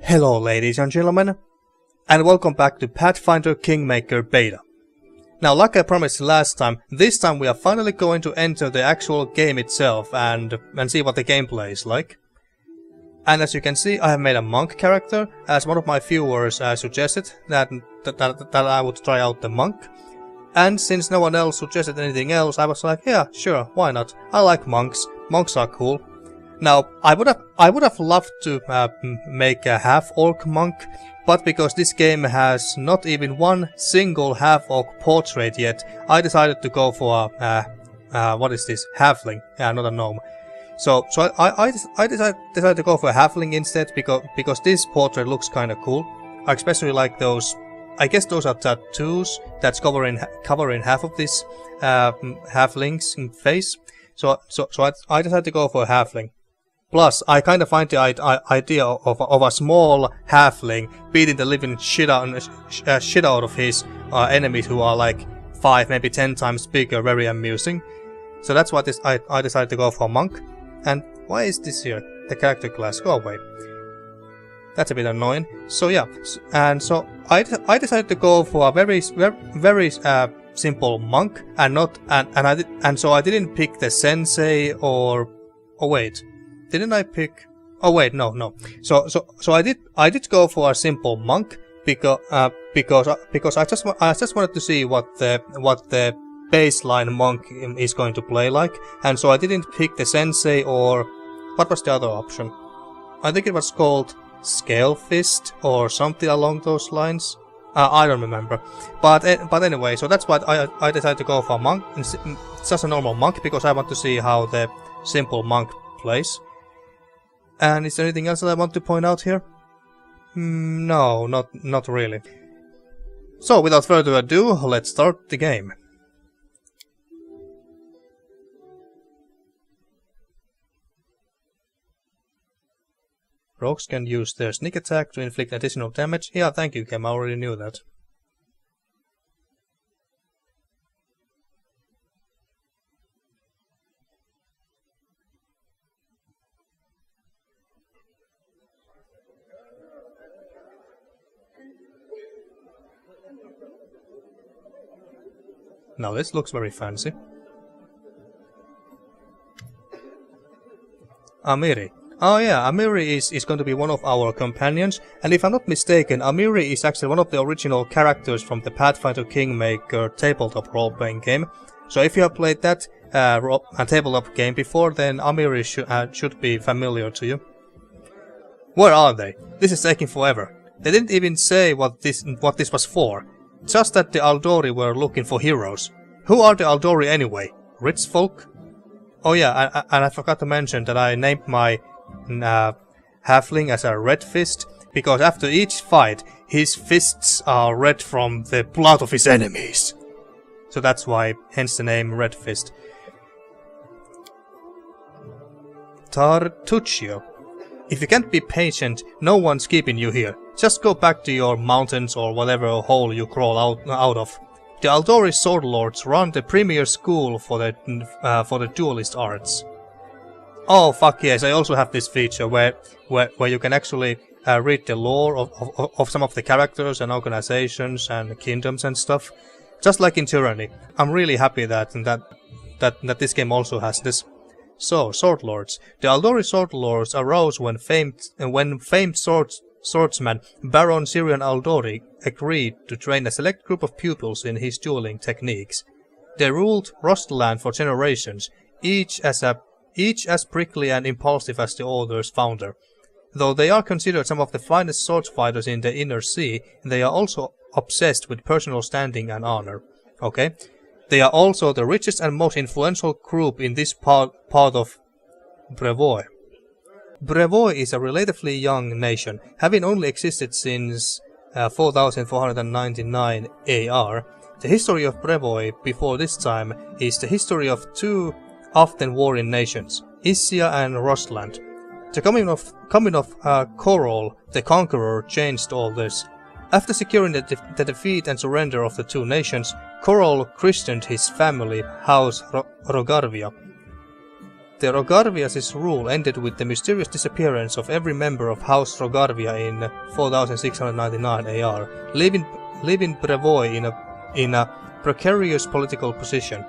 Hello ladies and gentlemen, and welcome back to Pathfinder Kingmaker Beta. Now, like I promised last time, this time we are finally going to enter the actual game itself and see what the gameplay is like. And as you can see, I have made a monk character, as one of my viewers suggested that I would try out the monk. And since no one else suggested anything else, I was like, yeah, sure, why not? I like monks. Monks are cool. Now, I would have loved to make a half-orc monk, but because this game has not even one single half-orc portrait yet, I decided to go for a what is this? Halfling, yeah, not a gnome. So I decided to go for a halfling instead because this portrait looks kind of cool. I especially like those. I guess those are tattoos that's covering half of this halfling's face. So I decided to go for a halfling. Plus, I kind of find the idea of a small halfling beating the living shit out of his enemies who are like 5, maybe 10 times bigger very amusing. So that's why I decided to go for a monk. And why is this here? The character class, go away. That's a bit annoying. So yeah, and so I decided to go for a very simple monk, and so I didn't pick the sensei or wait. Didn't I pick? Oh wait, no. So I did go for a simple monk because I just wanted to see what the baseline monk is going to play like, and so I didn't pick the sensei or what was the other option? I think it was called Scale Fist or something along those lines. I don't remember, but anyway, so that's why I decided to go for a monk. It's just a normal monk because I want to see how the simple monk plays. And is there anything else that I want to point out here? No, not really. So, without further ado, let's start the game. Rogues can use their sneak attack to inflict additional damage. Yeah, thank you, Kem, I already knew that. Now this looks very fancy. Amiri. Oh yeah, Amiri is going to be one of our companions, and if I'm not mistaken, Amiri is actually one of the original characters from the Pathfinder Kingmaker tabletop role-playing game. So if you have played that tabletop game before, then Amiri should be familiar to you. Where are they? This is taking forever. They didn't even say what this was for. Just that the Aldori were looking for heroes. Who are the Aldori anyway? Rich folk? Oh yeah, and I forgot to mention that I named my halfling as a Redfist, because after each fight, his fists are red from the blood of his enemies. So that's why, hence the name Redfist. Tartuccio. If you can't be patient, no one's keeping you here. Just go back to your mountains or whatever hole you crawl out of. The Aldori Sword Lords run the premier school for the duelist arts. Oh fuck yes, I also have this feature where you can actually read the lore of some of the characters and organizations and kingdoms and stuff. Just like in Tyranny. I'm really happy that this game also has this. So, Sword Lords. The Aldori Sword Lords arose when famed swordsman Baron Syrian Aldori agreed to train a select group of pupils in his dueling techniques. They ruled Rostland for generations, each as prickly and impulsive as the Order's founder. Though they are considered some of the finest sword fighters in the Inner Sea, they are also obsessed with personal standing and honor. Okay? They are also the richest and most influential group in this part of Brevoy. Brevoy is a relatively young nation, having only existed since 4499 AR. The history of Brevoy before this time is the history of two often warring nations, Issia and Rostland. The coming of Korol, the Conqueror, changed all this. After securing the defeat and surrender of the two nations, Korol christened his family house Rogarvia. The Rogarvias' rule ended with the mysterious disappearance of every member of House Rogarvia in 4699 AR, leaving Brevoy in a precarious political position.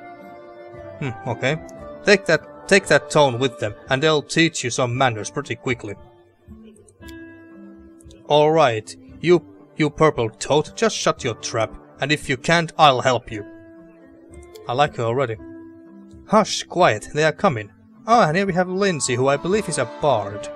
Okay. Take that tone with them, and they'll teach you some manners pretty quickly. Alright, you purple toad, just shut your trap, and if you can't, I'll help you. I like her already. Hush, quiet, they are coming. Ah, and here we have Lindsay, who I believe is a bard.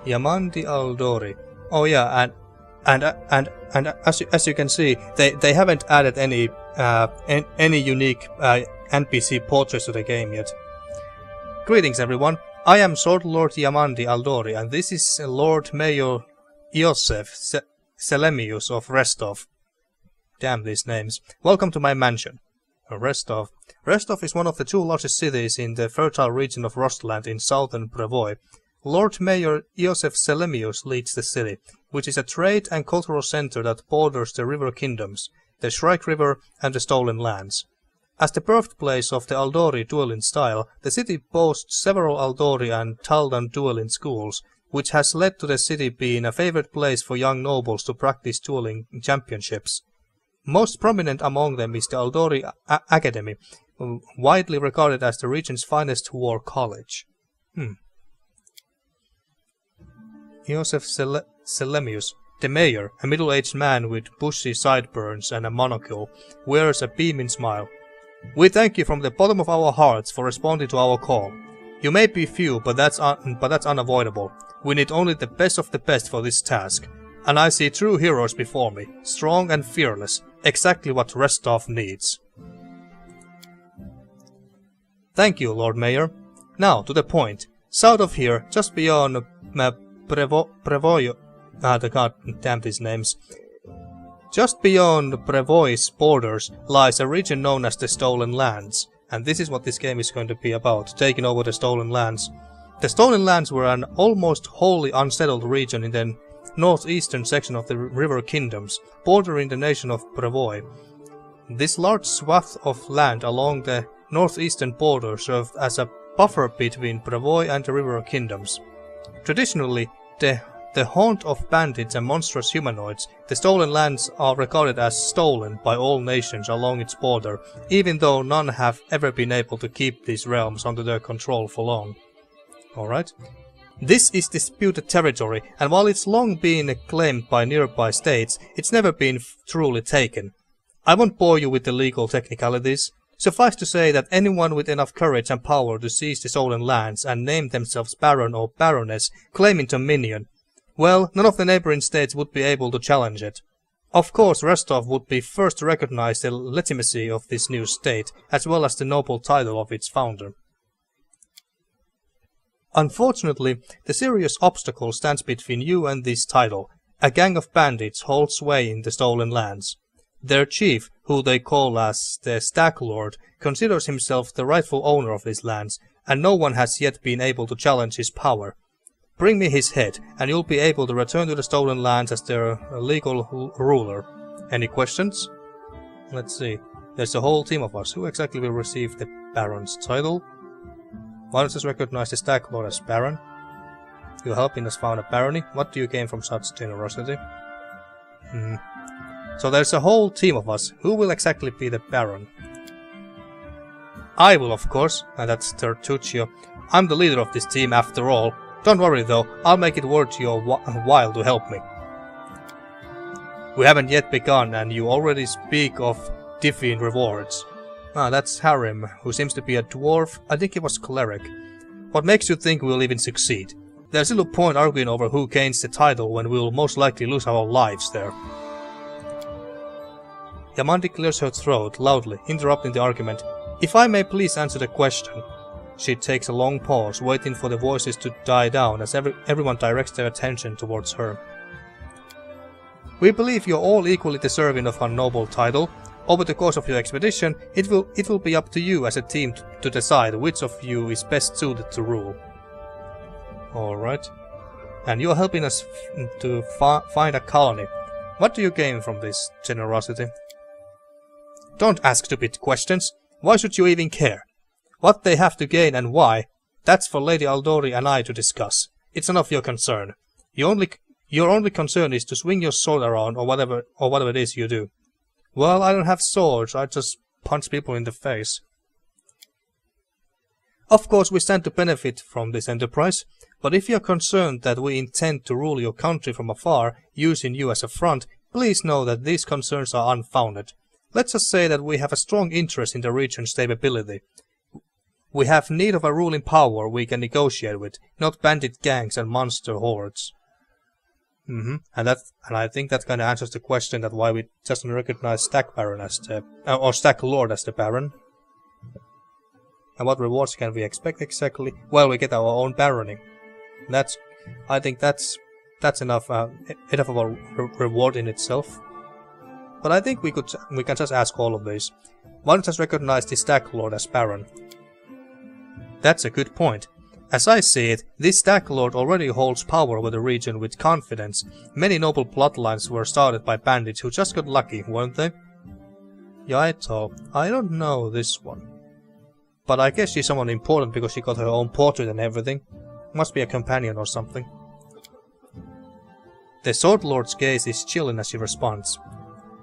Yamandi Aldori. Oh yeah, and as you can see, they haven't added any unique NPC portraits to the game yet. Greetings everyone, I am Sword Lord Yamandi Aldori, and this is Lord Mayor Iosef Selemius of Restov. Damn these names. Welcome to my mansion. Restov. Restov is one of the two largest cities in the fertile region of Rostland in southern Brevoy. Lord Mayor Iosef Selemius leads the city, which is a trade and cultural center that borders the river kingdoms, the Shrike River and the Stolen Lands. As the birthplace of the Aldori dueling style, the city boasts several Aldori and Taldan dueling schools, which has led to the city being a favorite place for young nobles to practice dueling championships. Most prominent among them is the Aldori Academy, widely regarded as the region's finest war college. Iosef Selemius, the mayor, a middle-aged man with bushy sideburns and a monocle, wears a beaming smile. We thank you from the bottom of our hearts for responding to our call. You may be few, but that's unavoidable. We need only the best of the best for this task. And I see true heroes before me, strong and fearless, exactly what Restov needs. Thank you, Lord Mayor. Now, to the point. South of here, just beyond Brevoy, god damn these names. Just beyond Brevoy's borders lies a region known as the Stolen Lands, and this is what this game is going to be about, taking over the Stolen Lands. The Stolen Lands were an almost wholly unsettled region in the northeastern section of the River Kingdoms, bordering the nation of Brevoy. This large swath of land along the northeastern border served as a buffer between Brevoy and the River Kingdoms. Traditionally, the haunt of bandits and monstrous humanoids, the Stolen Lands are regarded as stolen by all nations along its border, even though none have ever been able to keep these realms under their control for long. Alright. This is disputed territory, and while it's long been claimed by nearby states, it's never been truly taken. I won't bore you with the legal technicalities. Suffice to say that anyone with enough courage and power to seize the Stolen Lands and name themselves Baron or Baroness, claiming dominion, well, none of the neighboring states would be able to challenge it. Of course, Restov would be first to recognize the legitimacy of this new state, as well as the noble title of its founder. Unfortunately, the serious obstacle stands between you and this title. A gang of bandits holds sway in the Stolen Lands. Their chief, who they call as the Stag Lord, considers himself the rightful owner of these lands, and no one has yet been able to challenge his power. Bring me his head, and you'll be able to return to the Stolen Lands as their legal ruler. Any questions? Let's see. There's a whole team of us. Who exactly will receive the Baron's title? Why does this recognize the Stag Lord as Baron? Your helping us found a barony. What do you gain from such generosity? So there's a whole team of us. Who will exactly be the Baron? I will, of course, and that's Tertuccio. I'm the leader of this team after all. Don't worry though, I'll make it worth your while to help me. We haven't yet begun, and you already speak of divine rewards. That's Harim, who seems to be a dwarf. I think he was cleric. What makes you think we'll even succeed? There's little point arguing over who gains the title when we'll most likely lose our lives there. Yamandi clears her throat loudly, interrupting the argument. If I may please answer the question. She takes a long pause, waiting for the voices to die down as everyone directs their attention towards her. We believe you're all equally deserving of our noble title. Over the course of your expedition, it will be up to you as a team to decide which of you is best suited to rule. Alright. And you're helping us to find a colony. What do you gain from this generosity? Don't ask stupid questions. Why should you even care? What they have to gain and why, that's for Lady Aldori and I to discuss. It's none of your concern. Your only concern is to swing your sword around or whatever it is you do. Well, I don't have swords, I just punch people in the face. Of course, we stand to benefit from this enterprise, but if you're concerned that we intend to rule your country from afar, using you as a front, please know that these concerns are unfounded. Let's just say that we have a strong interest in the region's stability. We have need of a ruling power we can negotiate with, not bandit gangs and monster hordes. And I think that kind of answers the question that why we just recognize Stack Baron as the or Stack Lord as the Baron. And what rewards can we expect exactly? Well, we get our own barony. I think that's enough of a reward in itself. But I think we can just ask all of these. Why not just recognize the Stack Lord as Baron? That's a good point. As I see it, this Stack Lord already holds power over the region with confidence. Many noble bloodlines were started by bandits who just got lucky, weren't they? Yaito, I don't know this one. But I guess she's someone important because she got her own portrait and everything. Must be a companion or something. The Sword Lord's gaze is chilling as she responds.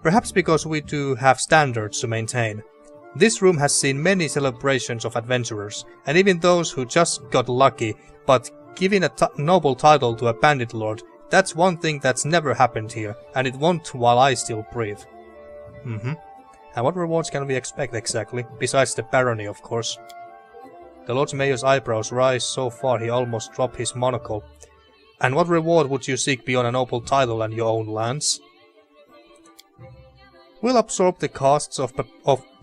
Perhaps because we do have standards to maintain. This room has seen many celebrations of adventurers, and even those who just got lucky, but giving a noble title to a bandit lord, that's one thing that's never happened here, and it won't while I still breathe. And what rewards can we expect exactly, besides the barony of course? The Lord Mayor's eyebrows rise so far he almost dropped his monocle. And what reward would you seek beyond a noble title and your own lands? We'll absorb the costs of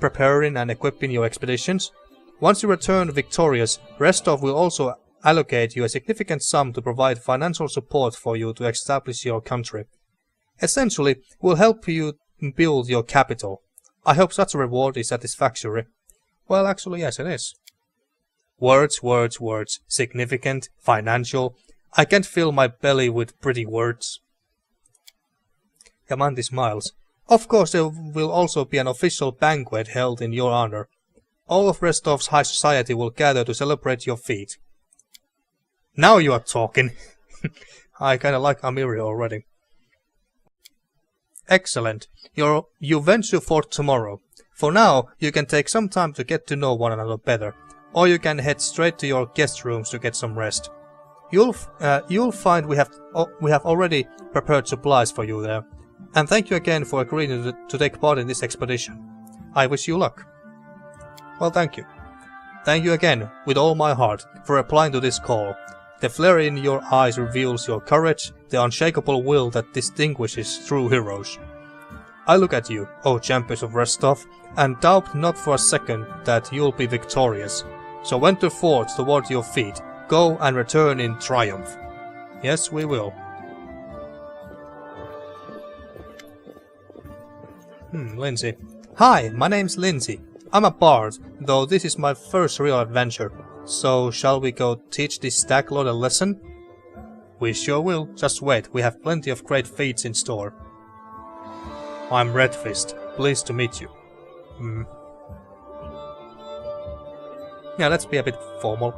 preparing and equipping your expeditions. Once you return victorious, Restov will also allocate you a significant sum to provide financial support for you to establish your country. Essentially, we'll help you build your capital. I hope such a reward is satisfactory. Well, actually, yes, it is. Words, words, words. Significant, financial. I can't fill my belly with pretty words. Yamanti smiles. Of course, there will also be an official banquet held in your honor. All of Restov's high society will gather to celebrate your feat. Now you are talking. I kinda like Amiri already. Excellent. You venture forth tomorrow. For now, you can take some time to get to know one another better, or you can head straight to your guest rooms to get some rest. You'll find we have already prepared supplies for you there. And thank you again for agreeing to take part in this expedition. I wish you luck. Well, thank you. Thank you again, with all my heart, for replying to this call. The flare in your eyes reveals your courage, the unshakable will that distinguishes true heroes. I look at you, O champions of Restov, and doubt not for a second that you'll be victorious. So venture forth toward your feet, go and return in triumph. Yes, we will. Lindsay. Hi, my name's Lindsay. I'm a bard, though this is my first real adventure. So, shall we go teach this Stack Lord a lesson? We sure will. Just wait, we have plenty of great feats in store. I'm Redfist. Pleased to meet you. Yeah, let's be a bit formal.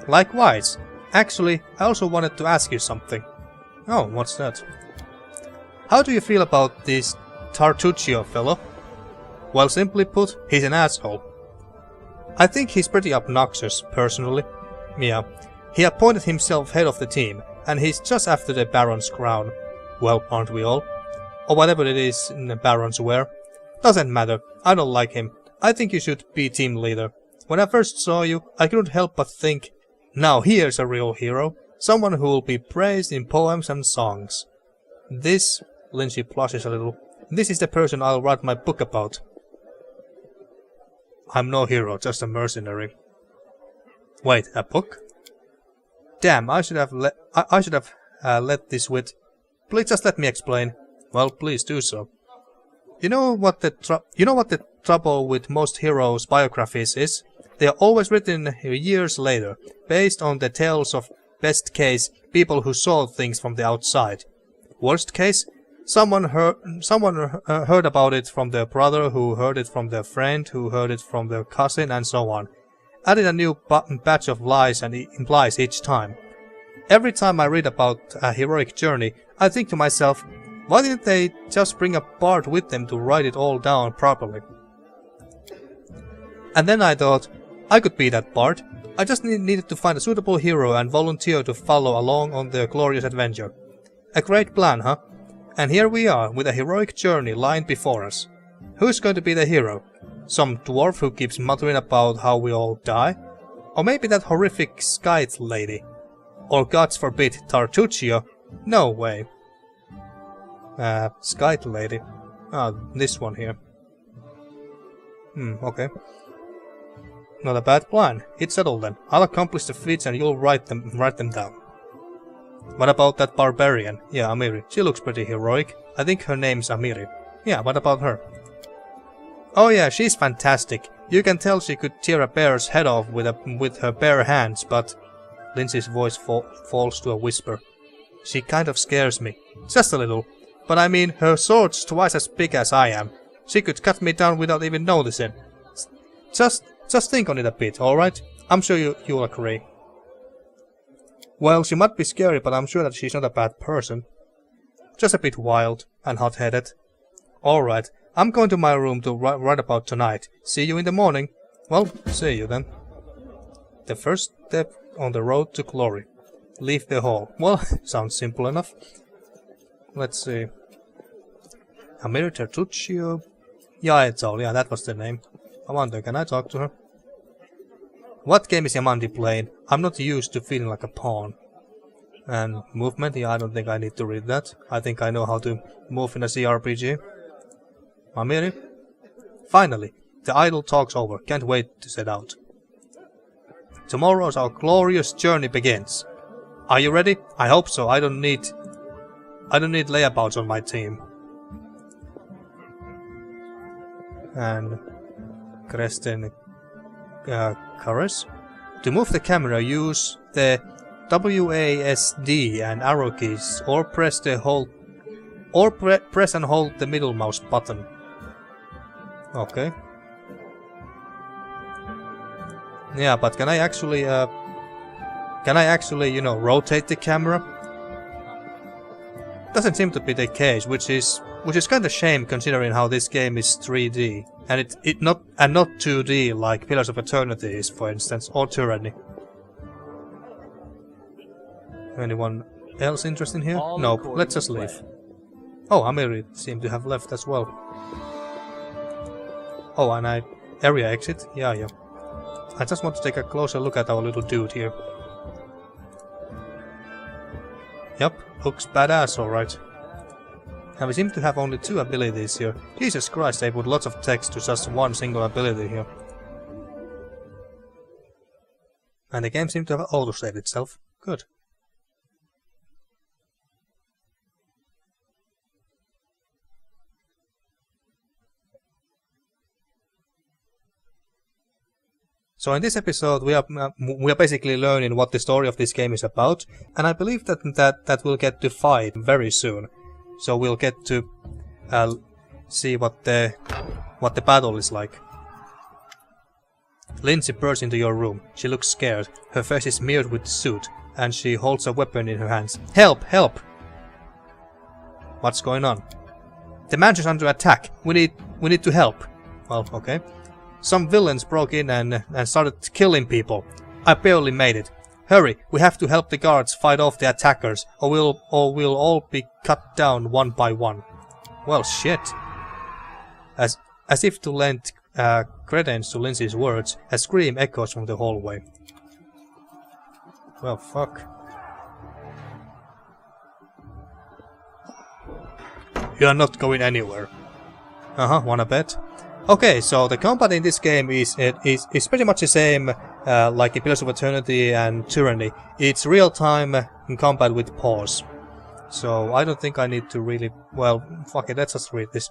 Likewise. Actually, I also wanted to ask you something. Oh, what's that? How do you feel about this Tartuccio fellow? Well, simply put, he's an asshole. I think he's pretty obnoxious, personally. Yeah, he appointed himself head of the team, and he's just after the Baron's crown. Well, aren't we all? Or whatever it is in the Baron's wear. Doesn't matter, I don't like him. I think you should be team leader. When I first saw you, I couldn't help but think, now here's a real hero. Someone who will be praised in poems and songs. This, Lindsay blushes a little, this is the person I'll write my book about. I'm no hero, just a mercenary. Wait, a book? Damn, I should have let this with... Please just let me explain. Well, please do so. You know what the trouble with most heroes' biographies is? They are always written years later, based on the tales of best case people who saw things from the outside. Worst case, someone heard about it from their brother, who heard it from their friend, who heard it from their cousin, and so on. Adding a new batch of lies and implies each time. Every time I read about a heroic journey, I think to myself, why didn't they just bring a bard with them to write it all down properly? And then I thought, I could be that bard. I just needed to find a suitable hero and volunteer to follow along on their glorious adventure. A great plan, huh? And here we are, with a heroic journey lying before us. Who's going to be the hero? Some dwarf who keeps muttering about how we all die? Or maybe that horrific Scythe lady? Or gods forbid, Tartuccio? No way. Scythe lady. Ah, this one here. Okay. Not a bad plan. It's settled then. I'll accomplish the feats and you'll write them down. What about that barbarian? Yeah, Amiri. She looks pretty heroic. I think her name's Amiri. Yeah, what about her? Oh yeah, she's fantastic. You can tell she could tear a bear's head off with her bare hands, but... Lindsay's voice falls to a whisper. She kind of scares me. Just a little. But I mean, her sword's twice as big as I am. She could cut me down without even noticing. Just think on it a bit, alright? I'm sure you'll agree. Well, she might be scary, but I'm sure that she's not a bad person. Just a bit wild and hot-headed. Alright, I'm going to my room to write about tonight. See you in the morning. Well, see you then. The first step on the road to glory. Leave the hall. Well, sounds simple enough. Let's see. Amiri Tartuccio. Yaetol, yeah, that was the name. I wonder, can I talk to her? What game is Yamandi playing? I'm not used to feeling like a pawn. And movement? Yeah, I don't think I need to read that. I think I know how to move in a CRPG. Amiri? Finally, the idle talk's over. Can't wait to set out. Tomorrow's our glorious journey begins. Are you ready? I hope so. I don't need layabouts on my team. And Kresten Kares. To move the camera, use the WASD and arrow keys, or press and hold the middle mouse button. Okay. Yeah, but can I actually, you know, rotate the camera? Doesn't seem to be the case, which is kind of shame considering how this game is 3D and not 2D like Pillars of Eternity is, for instance, or Tyranny. Anyone else interested here? Nope. Let's just leave. Oh, Amiri seemed to have left as well. Oh, and area exit? Yeah. I just want to take a closer look at our little dude here. Yep, looks badass alright. And we seem to have only 2 abilities here. Jesus Christ, they put lots of text to just one single ability here. And the game seemed to have auto-saved itself. Good. So in this episode we are basically learning what the story of this game is about, and I believe that we'll get to fight very soon. So we'll get to see what the battle is like. Lindsay bursts into your room. She looks scared. Her face is smeared with soot, and she holds a weapon in her hands. Help! Help! What's going on? The mansion's under attack. We need to help. Well, okay. Some villains broke in and started killing people. I barely made it. Hurry, we have to help the guards fight off the attackers, or we'll all be cut down one by one. Well, shit. As if to lend credence to Lindsay's words, a scream echoes from the hallway. Well, fuck. You're not going anywhere. Wanna bet? Okay, so the combat in this game is pretty much the same like in Pillars of Eternity and Tyranny. It's real-time combat with pause. So I don't think I need to really... Well, fuck it, let's just read this.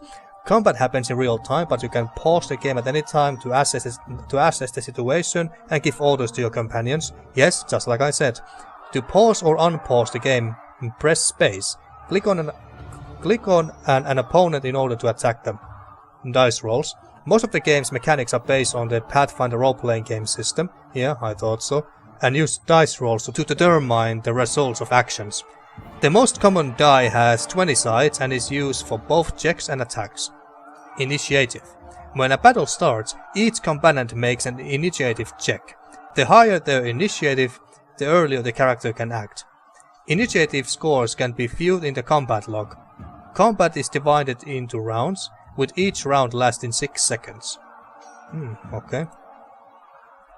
Combat happens in real time, but you can pause the game at any time to assess the situation and give orders to your companions. Yes, just like I said. To pause or unpause the game, press space. Click on an opponent in order to attack them. Dice rolls. Most of the game's mechanics are based on the Pathfinder role-playing game system. Yeah, I thought so. And use dice rolls to determine the results of actions. The most common die has 20 sides and is used for both checks and attacks. Initiative. When a battle starts, each combatant makes an initiative check. The higher their initiative, the earlier the character can act. Initiative scores can be viewed in the combat log. Combat is divided into rounds, with each round lasting 6 seconds. Okay.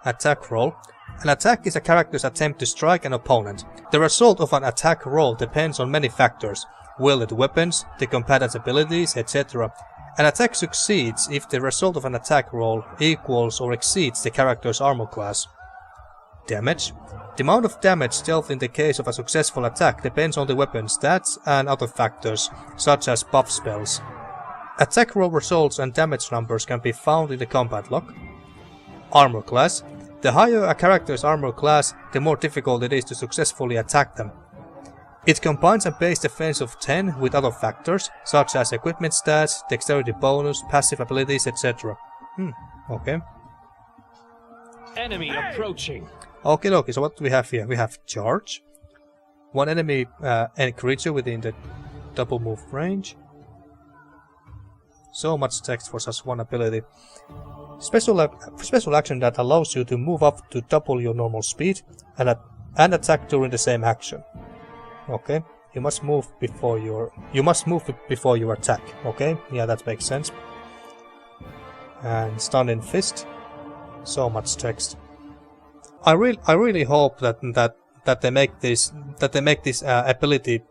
Attack roll. An attack is a character's attempt to strike an opponent. The result of an attack roll depends on many factors: wielded weapons, the combatant's abilities, etc. An attack succeeds if the result of an attack roll equals or exceeds the character's armor class. Damage. The amount of damage dealt in the case of a successful attack depends on the weapon's stats and other factors, such as buff spells. Attack roll results and damage numbers can be found in the combat log. Armor class. The higher a character's armor class, the more difficult it is to successfully attack them. It combines a base defense of 10 with other factors, such as equipment stats, dexterity bonus, passive abilities, etc. Okay. Enemy approaching. Okay, so what do we have here? We have charge. One enemy and creature within the double move range. So much text for such one ability. Special action that allows you to move up to double your normal speed and attack during the same action. Okay, you must move before you attack. Okay, yeah, that makes sense. And stunning fist. So much text. I really hope that they make this ability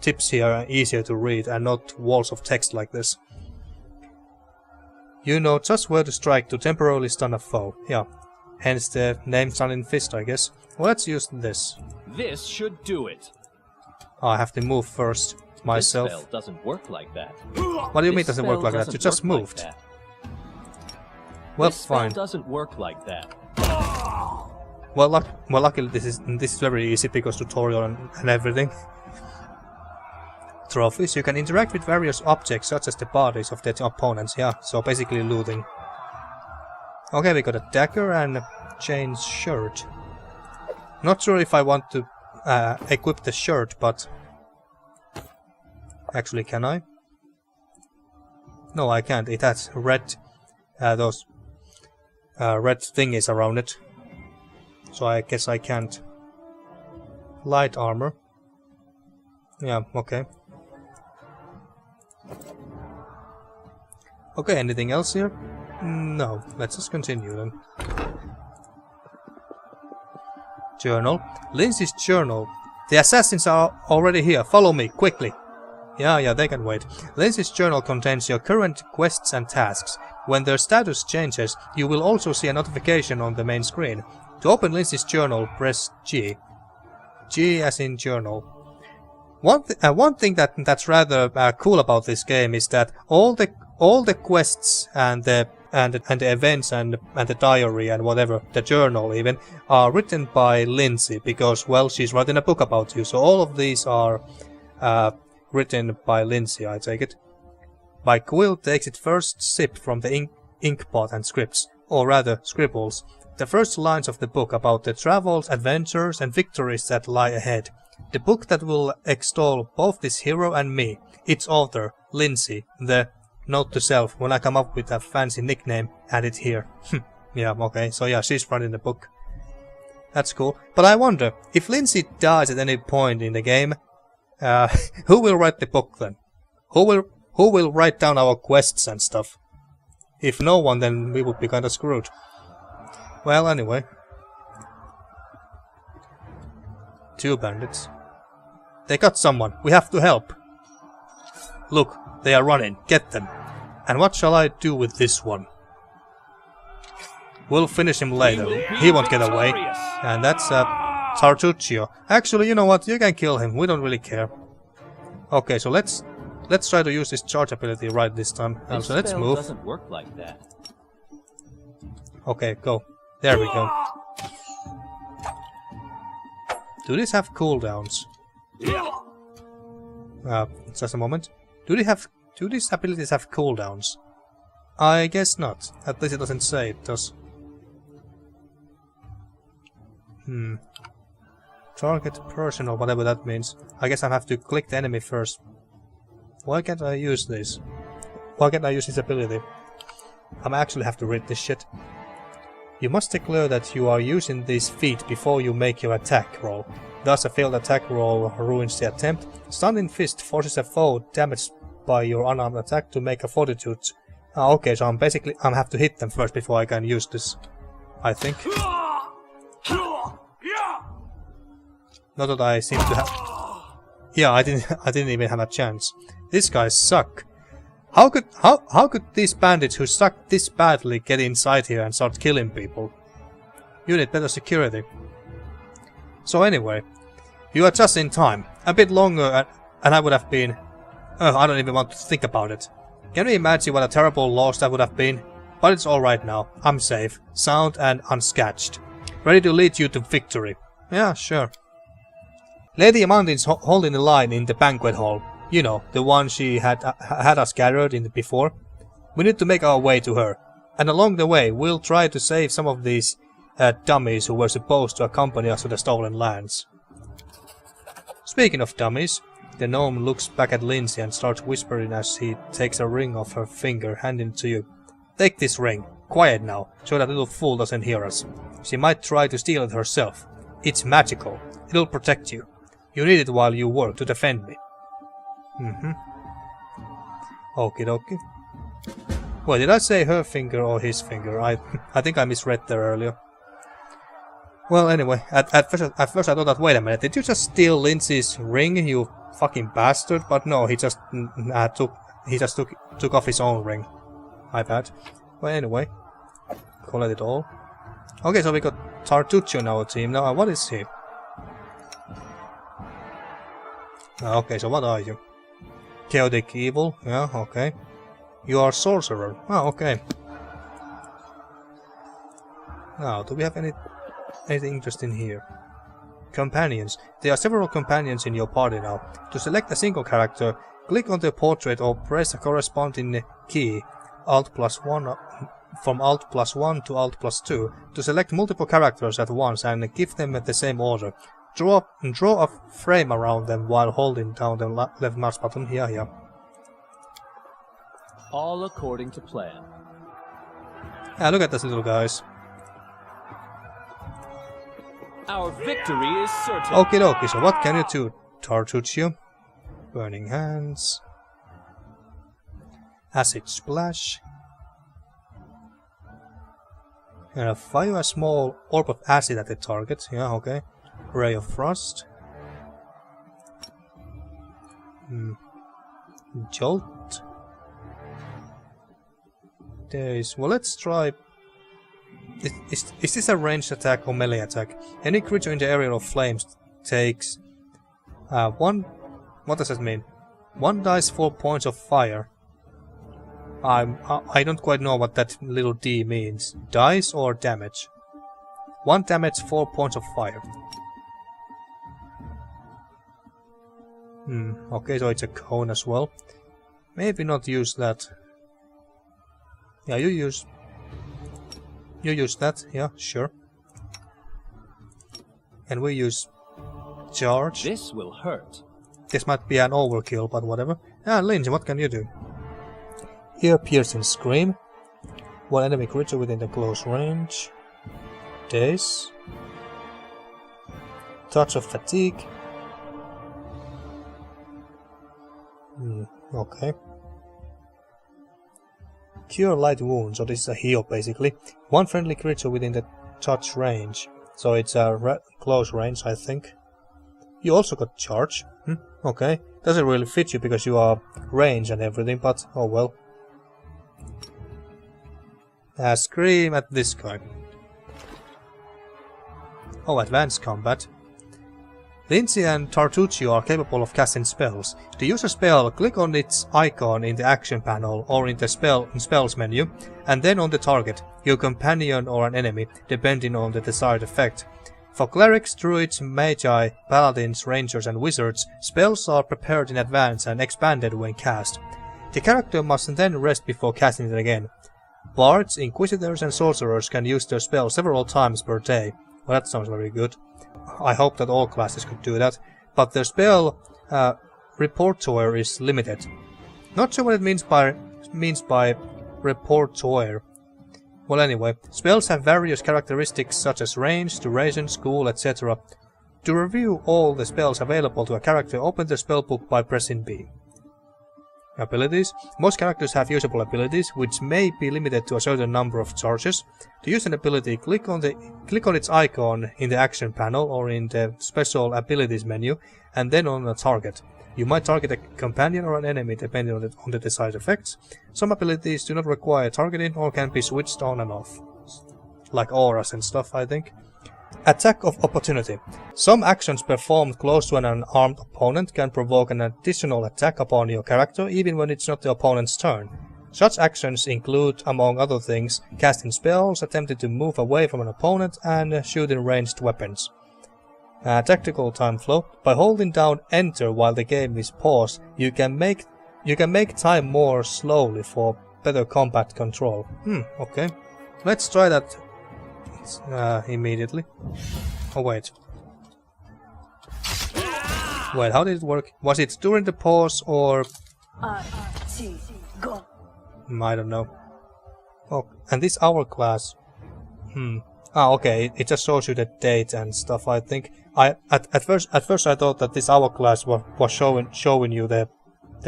tips here easier to read and not walls of text like this. You know just where to strike to temporarily stun a foe. Yeah, hence the name Stunning Fist, I guess. Well, let's use this. This should do it. Oh, I have to move first myself. This spell doesn't work like that. What do you mean it doesn't work like that? You just moved. Like Well, this fine. spell doesn't work like that. Well, luckily this is very easy because tutorial and everything. Trophies. You can interact with various objects such as the bodies of the opponents. Yeah, so basically looting. Okay, we got a dagger and a chain shirt. Not sure if I want to equip the shirt, but actually, can I? No, I can't. It has red those red thingies around it, so I guess I can't. Light armor. Yeah, okay. Okay, anything else here? No, let's just continue then. Journal. Lindsay's journal. The assassins are already here. Follow me, quickly. Yeah, they can wait. Lindsay's journal contains your current quests and tasks. When their status changes, you will also see a notification on the main screen. To open Lindsay's journal, press G. G as in journal. One thing that's rather cool about this game is that all the quests and the events and the diary and whatever, the journal even, are written by Lindsay because, well, she's writing a book about you. So all of these are written by Lindsay, I take it. My quill takes its first sip from the inkpot and scripts, or rather scribbles, the first lines of the book about the travels, adventures and victories that lie ahead. The book that will extol both this hero and me. Its author, Lindsay, the note to self, when I come up with a fancy nickname, add it here. Yeah, okay, so yeah, she's writing the book. That's cool. But I wonder, if Lindsay dies at any point in the game, who will write the book then? Who will write down our quests and stuff? If no one, then we would be kinda screwed. Well, anyway. 2 bandits. They got someone. We have to help. Look, they are running. Get them. And what shall I do with this one? We'll finish him later. He won't get away. And that's Tartuccio. Actually, you know what? You can kill him. We don't really care. Okay, so let's let's try to use this charge ability right this time. This So let's spell move. doesn't work like that. Okay, go. There we go. Do these have cooldowns? Just a moment. Do these abilities have cooldowns? I guess not. At least it doesn't say it does. Target person or whatever that means. I guess I have to click the enemy first. Why can't I use this? Why can't I use this ability? I actually have to read this shit. You must declare that you are using this feat before you make your attack roll. Thus a failed attack roll ruins the attempt. Stunning Fist forces a foe damaged by your unarmed attack to make a fortitude. Okay, so I have to hit them first before I can use this. I think. Not that I seem to have. Yeah, I didn't even have a chance. These guys suck. How could these bandits who suck this badly get inside here and start killing people? You need better security. So anyway, you are just in time. A bit longer and I would have been... I don't even want to think about it. Can you imagine what a terrible loss that would have been? But it's alright now. I'm safe, sound and unscathed. Ready to lead you to victory. Yeah, sure. Lady Amandin's holding the line in the banquet hall. You know, the one she had us gathered in before. We need to make our way to her. And along the way, we'll try to save some of these dummies who were supposed to accompany us to the stolen lands. Speaking of dummies, the gnome looks back at Lindsay and starts whispering as he takes a ring off her finger, handing it to you. Take this ring. Quiet now, so that little fool doesn't hear us. She might try to steal it herself. It's magical. It'll protect you. You need it while you work to defend me. Okie dokie. Well, did I say her finger or his finger? I think I misread there earlier. Well, anyway, at first I thought that, wait a minute, did you just steal Lindsay's ring, you fucking bastard? But no, he just took off his own ring. My bad. Well, anyway, collect it all. Okay, so we got Tartuccio in our team now. What is he? Okay, so what are you? Chaotic evil? Yeah, okay. You are sorcerer. Oh, okay. Now, do we have anything interesting here? Companions. There are several companions in your party now. To select a single character, click on the portrait or press a corresponding key, Alt plus 1, from Alt plus 1 to Alt plus 2, to select multiple characters at once and give them the same order. Draw a frame around them while holding down the left mouse button. Yeah. All according to plan. Yeah, look at these little guys. Our victory is certain. Okie dokie, so what can you do, Tartuccio? Burning hands. Acid splash. And fire a small orb of acid at the target. Yeah, okay. Ray of Frost. Jolt. There is... Well, let's try... Is this a ranged attack or melee attack? Any creature in the area of flames takes... one... What does that mean? 1 dice 4 points of fire. I don't quite know what that little d means. Dice or damage? 1 damage, 4 points of fire. Okay, so it's a cone as well. Maybe not use that. Yeah, you use that, yeah, sure. And we use charge. This will hurt. This might be an overkill, but whatever. Lindsay, what can you do? Ear piercing scream. One enemy creature within the close range. Daze. Touch of fatigue. Okay. Cure light wounds, so this is a heal basically. One friendly creature within the touch range. So it's a close range, I think. You also got charge. Okay. Doesn't really fit you because you are range and everything, but oh well. Scream at this guy. Oh, advanced combat. Lindsay and Tartuccio are capable of casting spells. To use a spell, click on its icon in the action panel or in the spells menu, and then on the target, your companion or an enemy, depending on the desired effect. For clerics, druids, magi, paladins, rangers and wizards, spells are prepared in advance and expanded when cast. The character must then rest before casting it again. Bards, inquisitors and sorcerers can use their spells several times per day. Well, that sounds very good. I hope that all classes could do that, but their spell repertoire is limited. Not sure what it means by repertoire. Well, anyway, spells have various characteristics such as range, duration, school, etc. To review all the spells available to a character, open the spellbook by pressing B. Abilities. Most characters have usable abilities, which may be limited to a certain number of charges. To use an ability, click on its icon in the action panel or in the special abilities menu, and then on a target. You might target a companion or an enemy depending on the desired effects. Some abilities do not require targeting or can be switched on and off. Like auras and stuff, I think. Attack of Opportunity. Some actions performed close to an unarmed opponent can provoke an additional attack upon your character even when it's not the opponent's turn. Such actions include, among other things, casting spells, attempting to move away from an opponent, and shooting ranged weapons. Tactical time flow. By holding down Enter while the game is paused, you can make time more slowly for better combat control. Okay. Let's try that immediately. Oh wait. Wait, how did it work? Was it during the pause or... I don't know. Oh, and this hourglass. Okay, it just shows you the date and stuff, I think. At first I thought that this hourglass was showing you the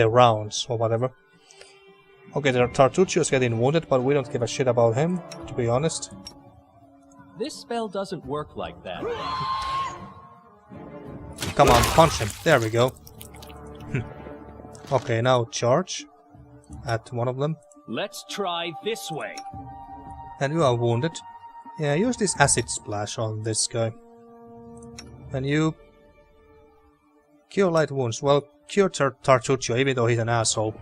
rounds or whatever. Okay, the Tartuccio's getting wounded, but we don't give a shit about him, to be honest. This spell doesn't work like that. Come on, punch him. There we go. Okay, now charge at one of them. Let's try this way. And you are wounded. Yeah, use this acid splash on this guy. And you... Cure light wounds. Well, cure Tartuccio, even though he's an asshole.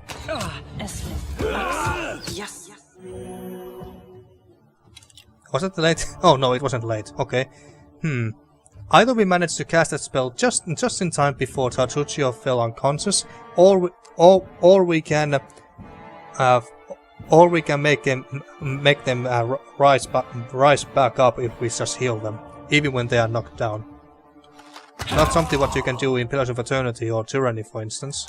Yes. Was it late? Oh no, it wasn't late. Okay. Either we managed to cast that spell just in time before Tartuccio fell unconscious, or we can make them rise back up if we just heal them, even when they are knocked down. Not something what you can do in Pillars of Eternity or Tyranny, for instance.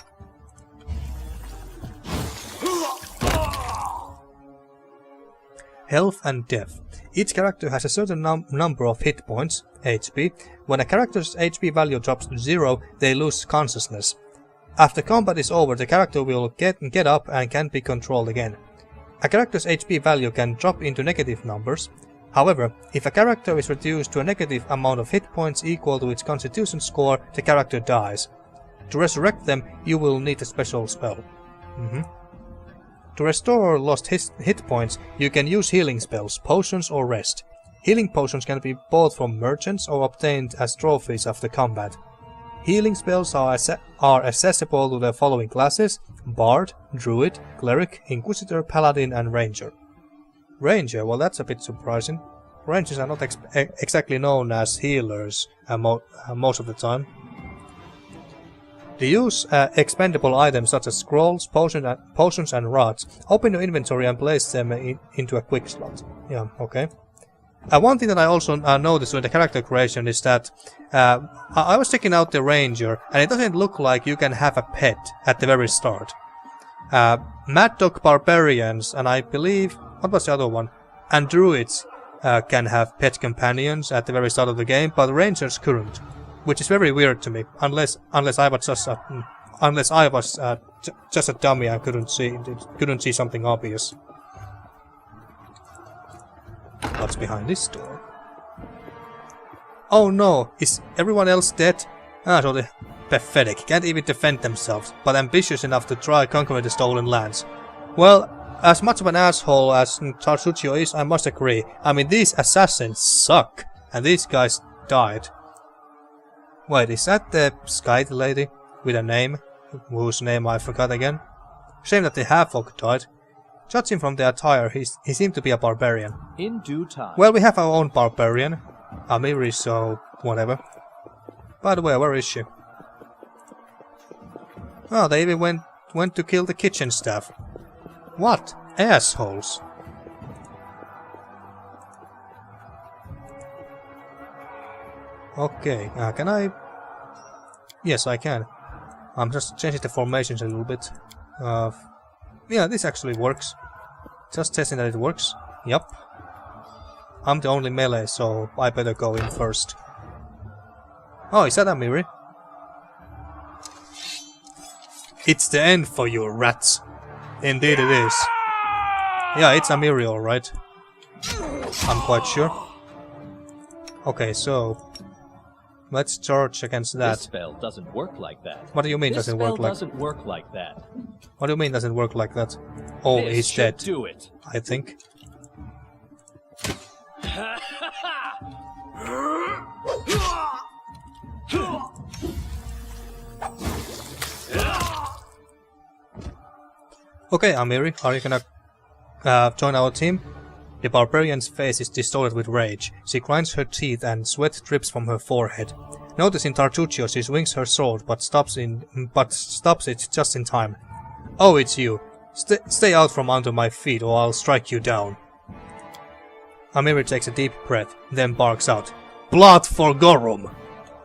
Health and Death. Each character has a certain number of hit points, HP. When a character's HP value drops to 0, they lose consciousness. After combat is over, the character will get up and can be controlled again. A character's HP value can drop into negative numbers. However, if a character is reduced to a negative amount of hit points equal to its constitution score, the character dies. To resurrect them, you will need a special spell. To restore lost hit points, you can use healing spells, potions or rest. Healing potions can be bought from merchants or obtained as trophies after combat. Healing spells are accessible to the following classes: Bard, Druid, Cleric, Inquisitor, Paladin and Ranger. Ranger, well that's a bit surprising. Rangers are not exactly known as healers most of the time. To use expendable items such as scrolls, potions and rods, open your inventory and place them into a quick slot. Yeah, okay. One thing that I also noticed with the character creation is that I was checking out the Ranger, and it doesn't look like you can have a pet at the very start. Mad Dog Barbarians, and I believe, what was the other one? And Druids can have pet companions at the very start of the game, but Rangers couldn't. Which is very weird to me, unless I was just a dummy and couldn't see something obvious. What's behind this door? Oh no, is everyone else dead? So they're pathetic, can't even defend themselves, but ambitious enough to try conquering the stolen lands. Well, as much of an asshole as Tartuccio is, I must agree. I mean, these assassins suck, and these guys died. Wait, is that the Skite lady with a name, whose name I forgot again? Shame that the half-orc died. Judging from the attire, he seemed to be a barbarian. In due time. Well, we have our own barbarian, Amiri, so whatever. By the way, where is she? Oh, they even went to kill the kitchen staff. What? Assholes. Okay, can I... Yes, I can. I'm just changing the formations a little bit. Yeah, this actually works. Just testing that it works. Yup. I'm the only melee, so I better go in first. Oh, is that Amiri? It's the end for you, rats. Indeed it is. Yeah, it's Amiri, alright. I'm quite sure. Okay, so... let's charge against that. This spell doesn't work like that. What do you mean doesn't work like... This spell doesn't work like that. What do you mean doesn't work like that? Oh, This he's should dead. do it. I think. Okay, Amiri, are you gonna join our team? The barbarian's face is distorted with rage. She grinds her teeth and sweat drips from her forehead. Noticing Tartuccio, she swings her sword, but stops it just in time. Oh, it's you. Stay out from under my feet, or I'll strike you down. Amiri takes a deep breath, then barks out, "Blood for Gorum!"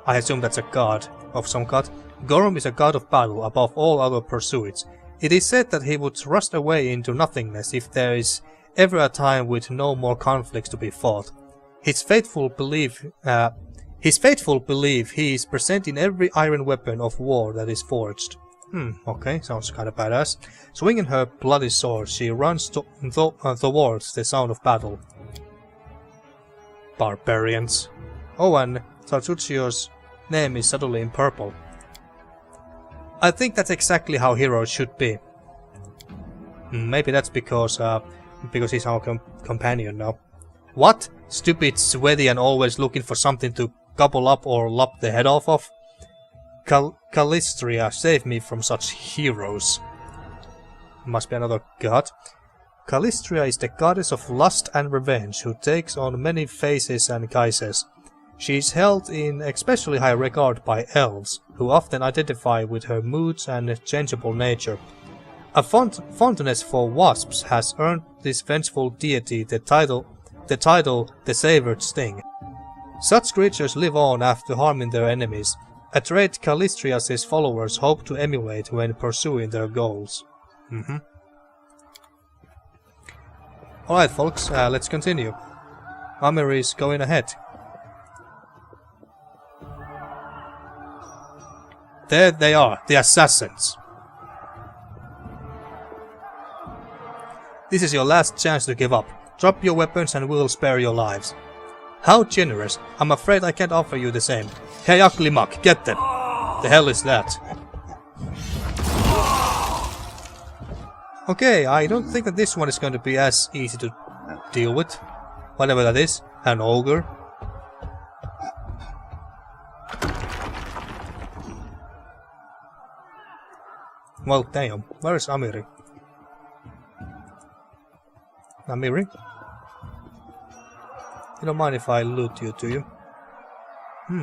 I assume that's a god of some god. Gorum is a god of battle above all other pursuits. It is said that he would rust away into nothingness if there is ever a time with no more conflicts to be fought. His faithful belief he is present in every iron weapon of war that is forged. Okay, sounds kinda badass. Swinging her bloody sword, she runs towards the sound of battle. Barbarians. Oh, and Tartuccio's name is subtly in purple. I think that's exactly how heroes should be. Maybe that's because he's our companion now. What? Stupid, sweaty, and always looking for something to gobble up or lop the head off of? Callistria, save me from such heroes. Must be another god. Callistria is the goddess of lust and revenge, who takes on many faces and guises. She is held in especially high regard by elves, who often identify with her moods and changeable nature. A fondness for wasps has earned this vengeful deity the title the Savoured Sting. Such creatures live on after harming their enemies, a trait Callistria's followers hope to emulate when pursuing their goals. Alright folks, let's continue. Amiri is going ahead. There they are, the assassins. This is your last chance to give up. Drop your weapons and we'll spare your lives. How generous. I'm afraid I can't offer you the same. Hey ugly muck, get them. The hell is that? Okay, I don't think that this one is going to be as easy to deal with. Whatever that is. An ogre. Well, damn. Where is Amiri? Amiri? You don't mind if I loot you, do you?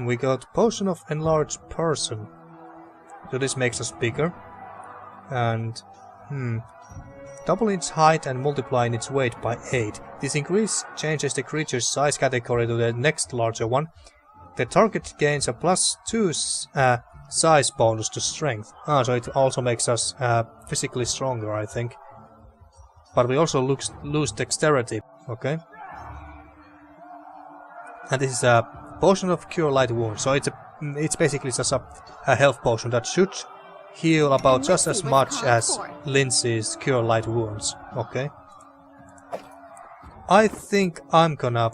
We got Potion of Enlarged Person. So this makes us bigger. And... double its height and multiplying its weight by 8. This increase changes the creature's size category to the next larger one. The target gains a +2 size bonus to strength. So it also makes us physically stronger, I think. But we also lose dexterity. Okay. And this is a Potion of Cure Light Wounds. So it's basically just a health potion that should heal about just as much as Lindsay's Cure Light Wounds. Okay. I think I'm gonna...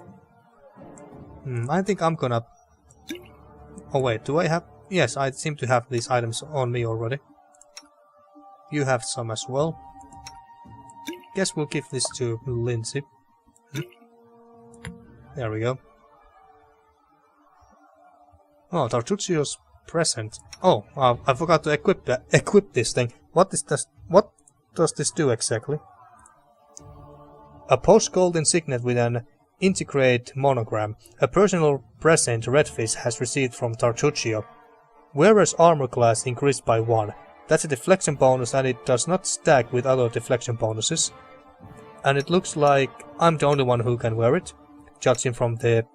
Oh wait, do I have... Yes, I seem to have these items on me already. You have some as well. Guess we'll give this to Lindsay. There we go. Oh, Tartuccio's present. Oh, I forgot to equip this thing. What does this do exactly? A post-gold insignia with an integrate monogram. A personal present Redfist has received from Tartuccio. Wearer's armor class increased by 1. That's a deflection bonus and it does not stack with other deflection bonuses. And it looks like I'm the only one who can wear it, judging from the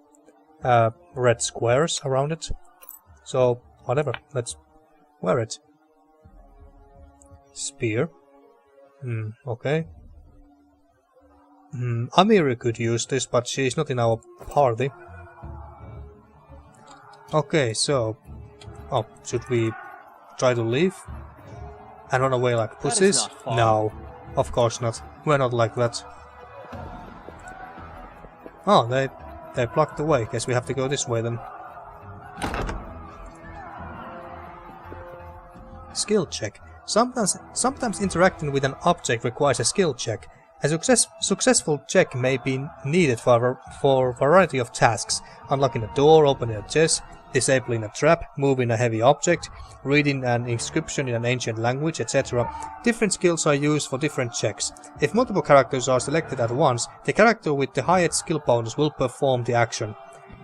red squares around it. So, whatever, let's wear it. Spear. Okay. Amiri could use this, but she's not in our party. Okay, so... Oh, should we try to leave? And run away like pussies? No, of course not. We're not like that. Oh, they blocked the way. Guess we have to go this way then. Skill check. Sometimes interacting with an object requires a skill check. A successful check may be needed for a variety of tasks: unlocking a door, opening a chest, disabling a trap, moving a heavy object, reading an inscription in an ancient language, etc. Different skills are used for different checks. If multiple characters are selected at once, the character with the highest skill bonus will perform the action.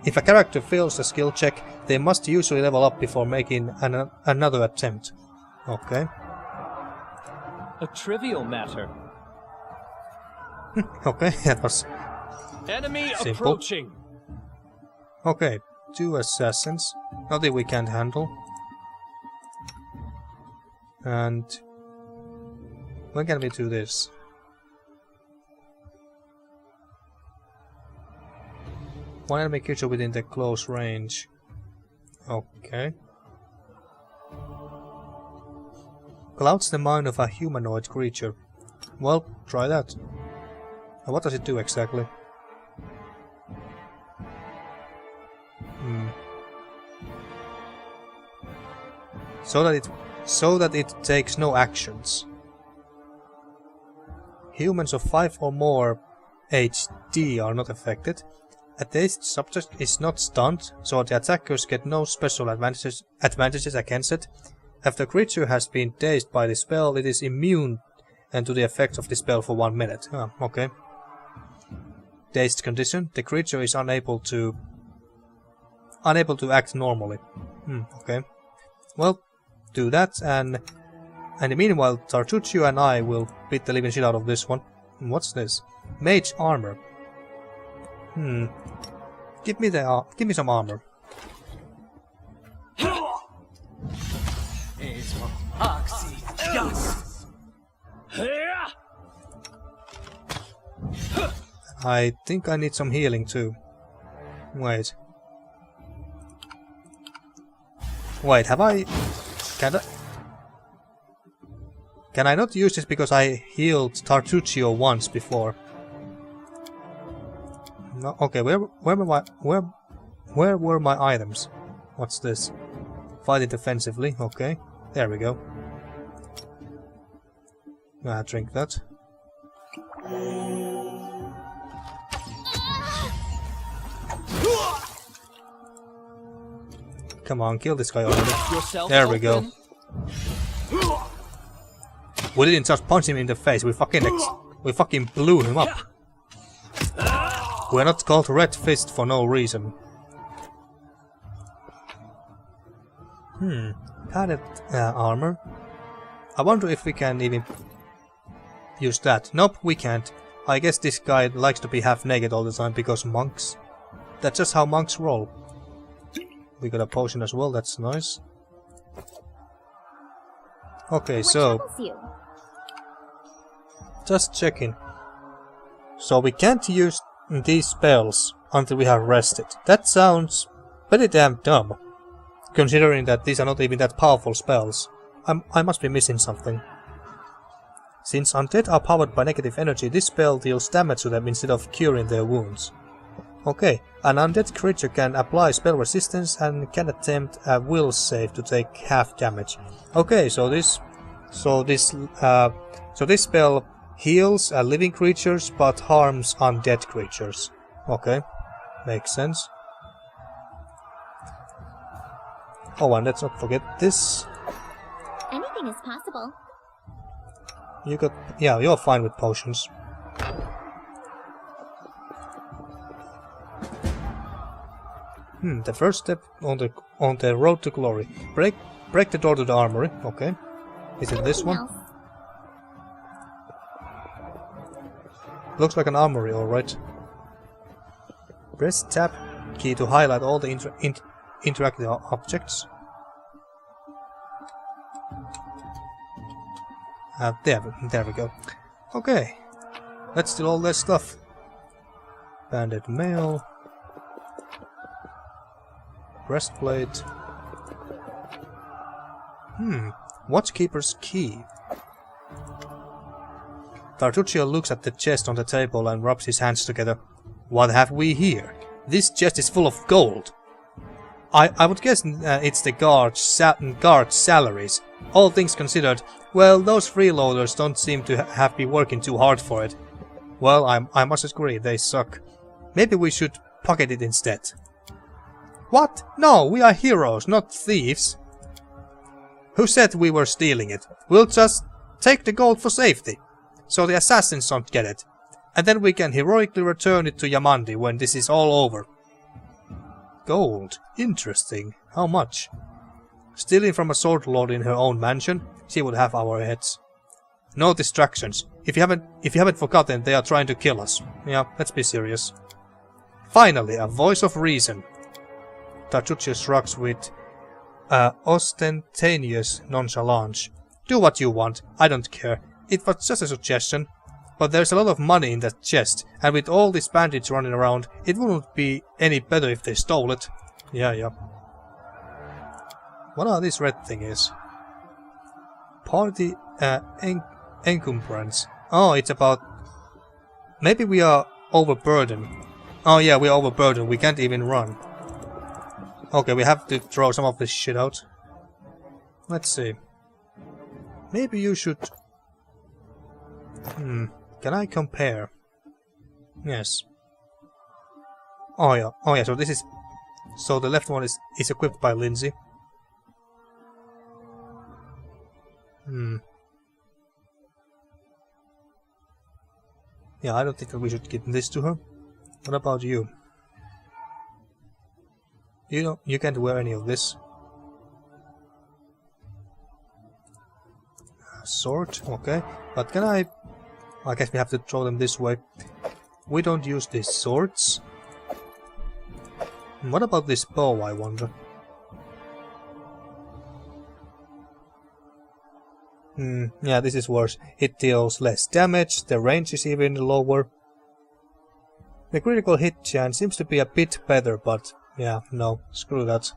If a character fails a skill check, they must usually level up before making another attempt. Okay. A trivial matter. Okay, that was Enemy simple. approaching. Okay, 2 assassins. Nothing we can't handle. And when can we do this? One enemy creature within the close range. Okay. Clouds the mind of a humanoid creature. Well, try that. And what does it do exactly? So that it takes no actions. Humans of 5 or more HD are not affected. A dazed subject is not stunned, so the attackers get no special advantages against it. If the creature has been dazed by the spell, it is immune to the effects of the spell for 1 minute. Oh, okay. Dazed condition. The creature is unable to act normally. Okay. Well, do that, and meanwhile, Tartuccio and I will beat the living shit out of this one. What's this? Mage armor. Give me some armor. I think I need some healing too. Wait, have I... Can I not use this because I healed Tartuccio once before? No, okay, where were my items? What's this? Fighting defensively, okay. There we go. Drink that. Come on, kill this guy already. There we go. We didn't just punch him in the face, we fucking blew him up. We're not called Redfist for no reason. Padded armor. I wonder if we can even use that. Nope, we can't. I guess this guy likes to be half naked all the time because monks. That's just how monks roll. We got a potion as well, that's nice. Okay, so... just checking. So we can't use these spells until we have rested. That sounds pretty damn dumb, considering that these are not even that powerful spells. I must be missing something. Since undead are powered by negative energy, this spell deals damage to them instead of curing their wounds. Okay, an undead creature can apply spell resistance and can attempt a will save to take half damage. Okay, so this spell heals living creatures but harms undead creatures. Okay, makes sense. Oh, and let's not forget this. Anything is possible. You got... yeah, you're fine with potions. The first step on the road to glory. Break the door to the armory. Okay. Is it this one? Looks like an armory, alright. Press tab key to highlight all the interactive objects. There we go. Okay. Let's steal all this stuff. Banded mail. Breastplate. Watchkeeper's key. Tartuccio looks at the chest on the table and rubs his hands together. What have we here? This chest is full of gold. I would guess it's the guards' salaries. All things considered, well, those freeloaders don't seem to have been working too hard for it. Well, I must agree, they suck. Maybe we should pocket it instead. What? No, we are heroes, not thieves. Who said we were stealing it? We'll just take the gold for safety, so the assassins don't get it. And then we can heroically return it to Yamandi when this is all over. Gold. Interesting. How much? Stealing from a sword lord in her own mansion, she would have our heads. No distractions. If you haven't forgotten, they are trying to kill us. Yeah, let's be serious. Finally, a voice of reason. Tartuccio shrugs with ostentatious nonchalance. Do what you want, I don't care. It was just a suggestion. But there's a lot of money in that chest, and with all these bandits running around, it wouldn't be any better if they stole it. Yeah. What are these red things? Party encumbrance. Oh, it's about... maybe we are overburdened. Oh yeah, we're overburdened, we can't even run. Okay, we have to throw some of this shit out. Let's see. Maybe you should... Can I compare? Yes. Oh yeah, so this is... so the left one is equipped by Lindsay. Yeah, I don't think that we should give this to her. What about you? You can't wear any of this. Sword, okay. But can I guess we have to throw them this way. We don't use these swords. What about this bow, I wonder? Yeah, this is worse. It deals less damage, the range is even lower. The critical hit chance seems to be a bit better, but yeah, no, screw that.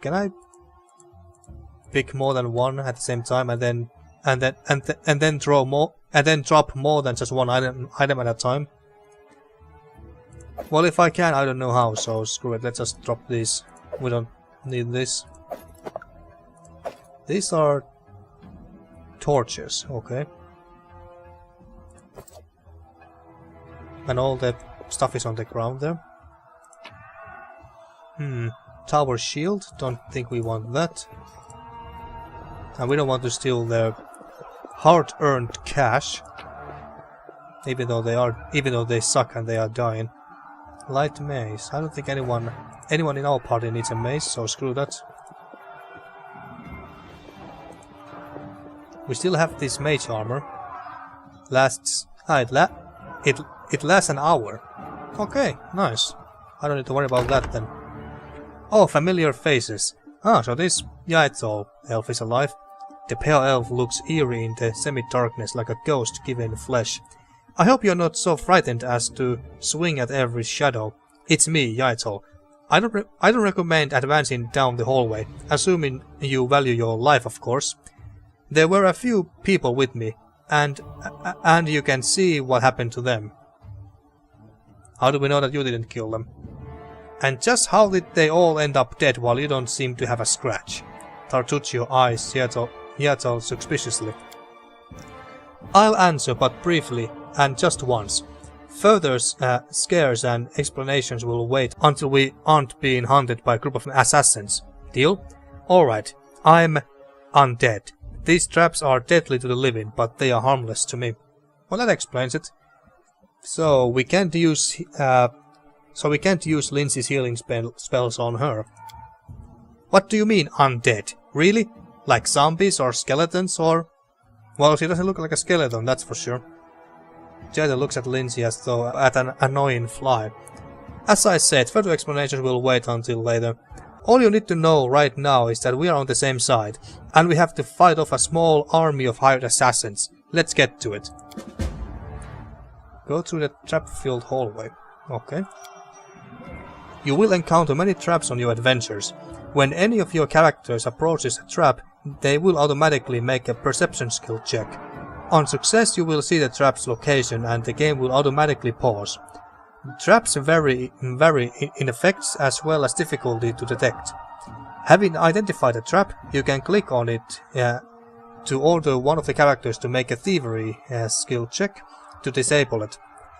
Can I pick more than one at the same time and then throw more and then drop more than just one item at a time? Well, if I can, I don't know how, so screw it, let's just drop these. We don't need this. These are torches, okay. And all the stuff is on the ground there. Tower shield, don't think we want that. And we don't want to steal their hard-earned cash. Even though they suck and they are dying. Light mace. I don't think anyone in our party needs a mace, so screw that. We still have this mage armor. It lasts an hour. Okay, nice. I don't need to worry about that then. Oh, familiar faces. Ah, so this Yaito elf is alive. The pale elf looks eerie in the semi-darkness like a ghost given flesh. I hope you're not so frightened as to swing at every shadow. It's me, Yaito. I don't recommend advancing down the hallway, assuming you value your life, of course. There were a few people with me, and you can see what happened to them. How do we know that you didn't kill them? And just how did they all end up dead while you don't seem to have a scratch? Tartuccio eyes Yato suspiciously. I'll answer, but briefly, and just once. Further scares and explanations will wait until we aren't being hunted by a group of assassins. Deal? Alright, I'm undead. These traps are deadly to the living, but they are harmless to me. Well, that explains it. So we can't use Lindsay's healing spells on her. What do you mean, undead? Really? Like zombies or skeletons or... Well, she doesn't look like a skeleton, that's for sure. Jada looks at Lindsay as though at an annoying fly. As I said, further explanations will wait until later. All you need to know right now is that we are on the same side, and we have to fight off a small army of hired assassins. Let's get to it. Go through the trap-filled hallway. Okay. You will encounter many traps on your adventures. When any of your characters approaches a trap, they will automatically make a perception skill check. On success, you will see the trap's location and the game will automatically pause. Traps vary in effects as well as difficulty to detect. Having identified a trap, you can click on it to order one of the characters to make a thievery skill check to disable it.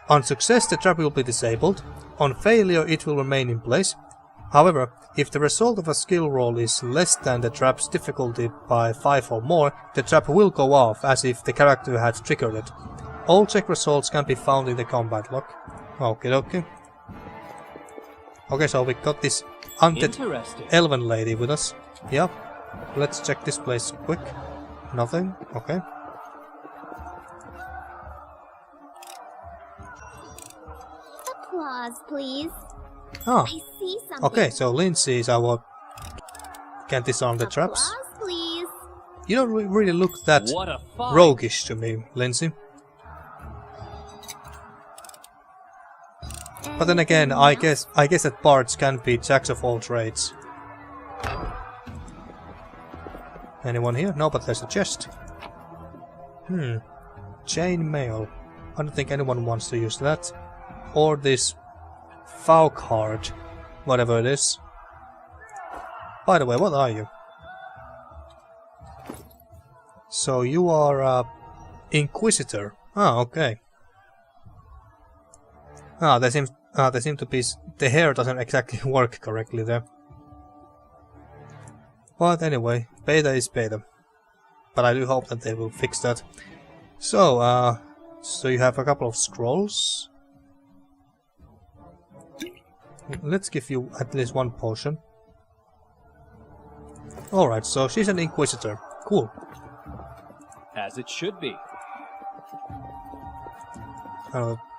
On success, the trap will be disabled. On failure, it will remain in place. However, if the result of a skill roll is less than the trap's difficulty by 5 or more, the trap will go off as if the character had triggered it. All check results can be found in the combat log. Okay, okay. Okay, so we got this undead Elven lady with us. Yep. Let's check this place quick. Nothing. Okay. Applause, please. Ah. I see something. Okay, so Lindsay is our... Can't disarm the traps. Applause, please. You don't really look that roguish to me, Lindsay. But then again, I guess that bards can be jacks of all trades. Anyone here? No, but there's a chest. Chain mail. I don't think anyone wants to use that. Or this Faux card. Whatever it is. By the way, what are you? So you are Inquisitor. Ah, okay. Ah, there seem to be... The hair doesn't exactly work correctly there. But anyway, beta is beta. But I do hope that they will fix that. So, so you have a couple of scrolls. Let's give you at least one potion. Alright, so she's an Inquisitor. Cool. As it should be.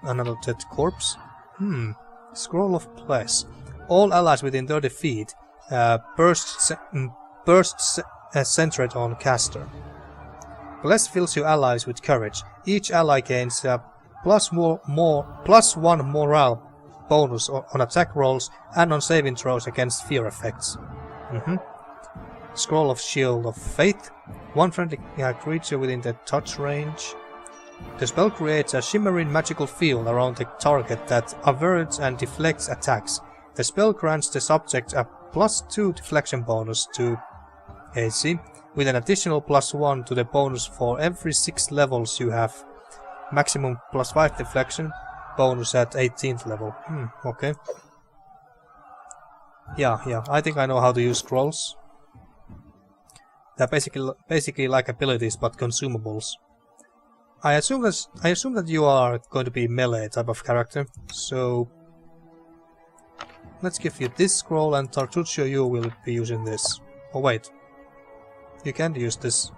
Another dead corpse. Scroll of Bless. All allies within 30 feet burst centered on caster. Bless fills your allies with courage. Each ally gains +1 morale bonus on attack rolls and on saving throws against fear effects. Scroll of Shield of Faith. One friendly creature within the touch range. The spell creates a shimmering magical field around the target that averts and deflects attacks. The spell grants the subject a +2 deflection bonus to AC, with an additional +1 to the bonus for every 6 levels you have. Maximum +5 deflection bonus at 18th level. Okay. Yeah, I think I know how to use scrolls. They're basically like abilities but consumables. I assume that you are going to be melee type of character, so let's give you this scroll, and Tartuccio, you will be using this. Oh wait, you can't use this.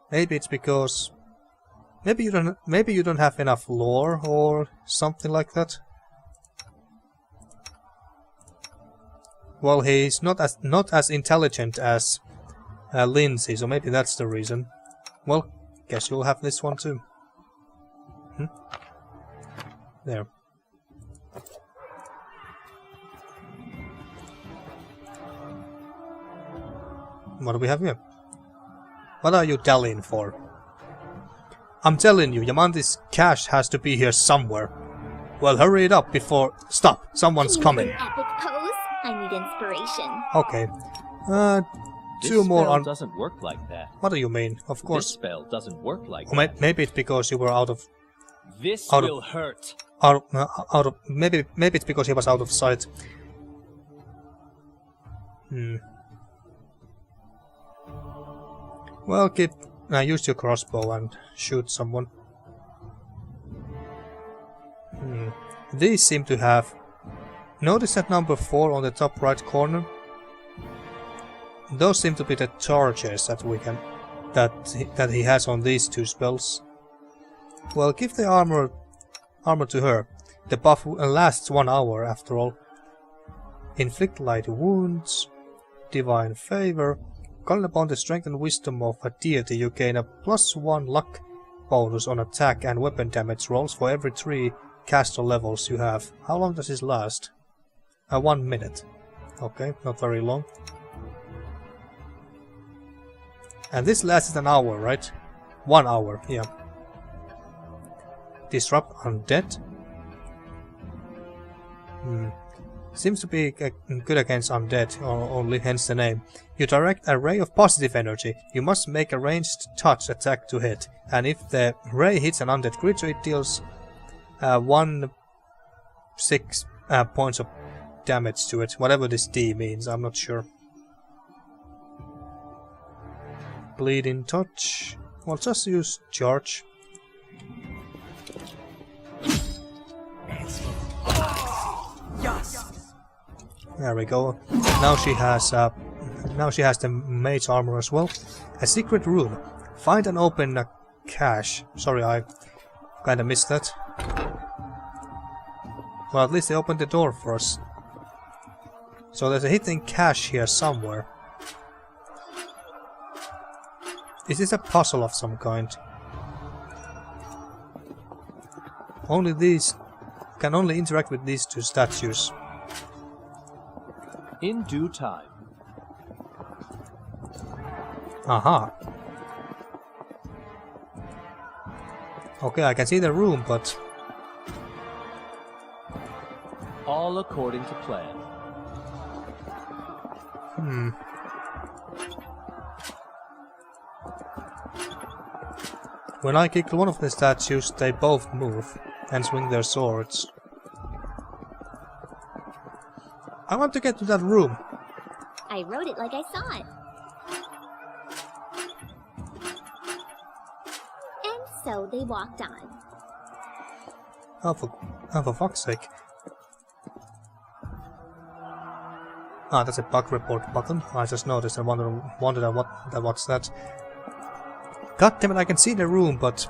Maybe it's because maybe you don't have enough lore or something like that. Well, he's not as intelligent as Lindsay, so maybe that's the reason. Well, guess you'll have this one too. There. What do we have here? What are you dallying for? I'm telling you, Yamanti's cash has to be here somewhere. Well, hurry it up before... Stop! Someone's coming. Epic pose? I need inspiration. Okay. This Two more spell doesn't work like that. What do you mean? Of course. This spell doesn't work like Or maybe it's because you were out of... This Out of- will hurt. Out of maybe it's because he was out of sight. Well, use your crossbow and shoot someone. These seem to have. Notice that number 4 on the top right corner. Those seem to be the charges that we can that he has on these 2 spells. Well, give the armor to her. The buff lasts 1 hour after all. Inflict light wounds, divine favor. Calling upon the strength and wisdom of a deity, you gain a +1 luck bonus on attack and weapon damage rolls for every 3 caster levels you have. How long does this last? 1 minute. Okay, not very long. And this lasts an hour, right? 1 hour, yeah. Disrupt undead. Seems to be good against undead, or only hence the name. You direct a ray of positive energy. You must make a ranged touch attack to hit, and if the ray hits an undead creature, it deals 1/6 points of damage to it. Whatever this D means, I'm not sure. Bleeding touch. Well, just use charge. There we go. Now she has the mage armor as well. A secret room. Find and open a cache. Sorry, I kinda missed that. Well, at least they opened the door for us. So there's a hidden cache here somewhere. Is this a puzzle of some kind? Only these can only interact with these 2 statues. In due time. Aha. Okay, I can see the room, but All according to plan. when I kick one of the statues, they both move and swing their swords. I want to get to that room. I wrote it like I saw it. And so they walked on. Oh, for fuck's sake. Ah, that's a bug report button. I just noticed and wondered what's that. God damn it, I can see the room, but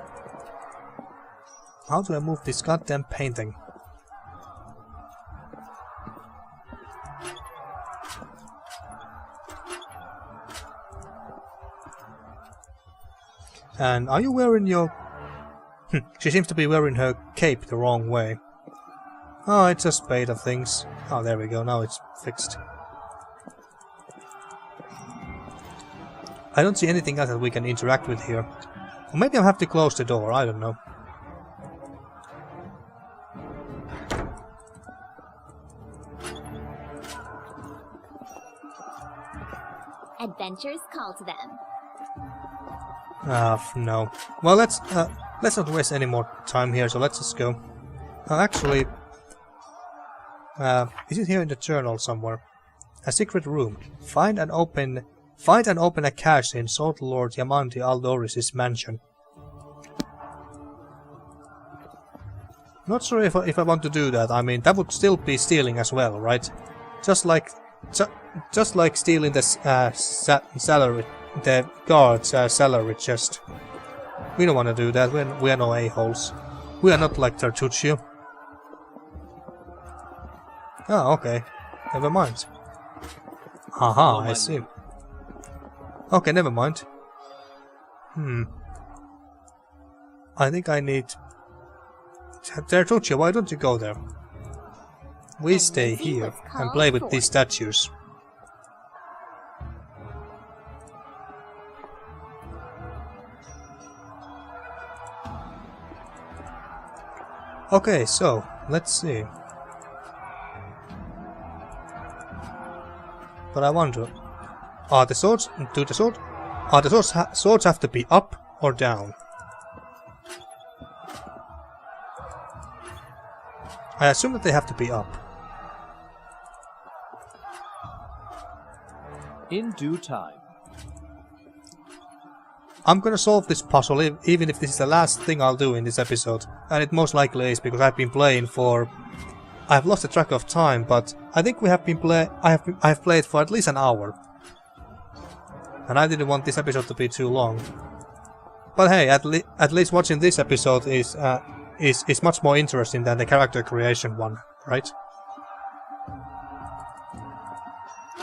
how do I move this goddamn painting? And are you wearing your... she seems to be wearing her cape the wrong way. Oh, it's a spade of things. Oh, there we go, now it's fixed. I don't see anything else that we can interact with here. Or maybe I'll have to close the door, I don't know. Adventures call to them. No. Well, let's not waste any more time here, so let's just go. Actually, is it here in the journal somewhere? A secret room. Find and open a cache in Sword Lord Yamanti Aldoris' mansion. Not sure if I want to do that. I mean, that would still be stealing as well, right? Just like stealing the salary, the guard's salary chest. We don't want to do that. We are no a-holes. We are not like Tartuccio. Oh, okay. Never mind. Haha, I see. Okay, never mind. I think I need... Tartuccio, why don't you go there? We stay here and play with these statues. Okay, so, let's see. But I wonder... Are the swords... swords have to be up or down? I assume that they have to be up. In due time. I'm gonna solve this puzzle even if this is the last thing I'll do in this episode. And it most likely is because I've been playing for... I've lost the track of time, but I think we have been I've played for at least an hour. And I didn't want this episode to be too long. But hey, at least watching this episode is much more interesting than the character creation one, right?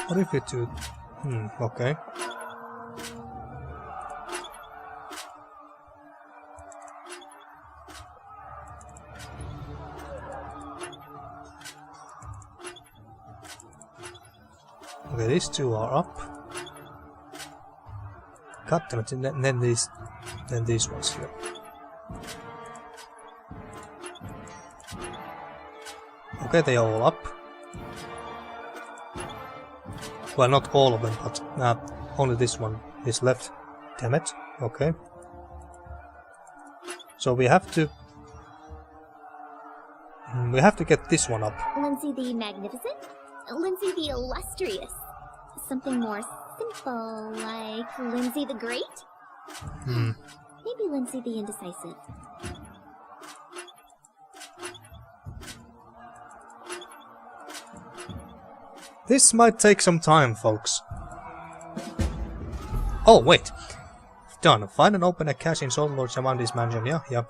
What if we do... okay. Okay, these two are up. Cut them, and then these ones here. Okay, they are all up. Well, not all of them, but only this one is left. Damn it. Okay. So we have to get this one up. Lindsay the Magnificent? Lindsay the Illustrious? Something more simple, like Lindsay the Great? Maybe Lindsay the Indecisive. This might take some time, folks. Oh, wait. Done. Find and open a cache in Soul Lord Shamandi's mansion. Yeah.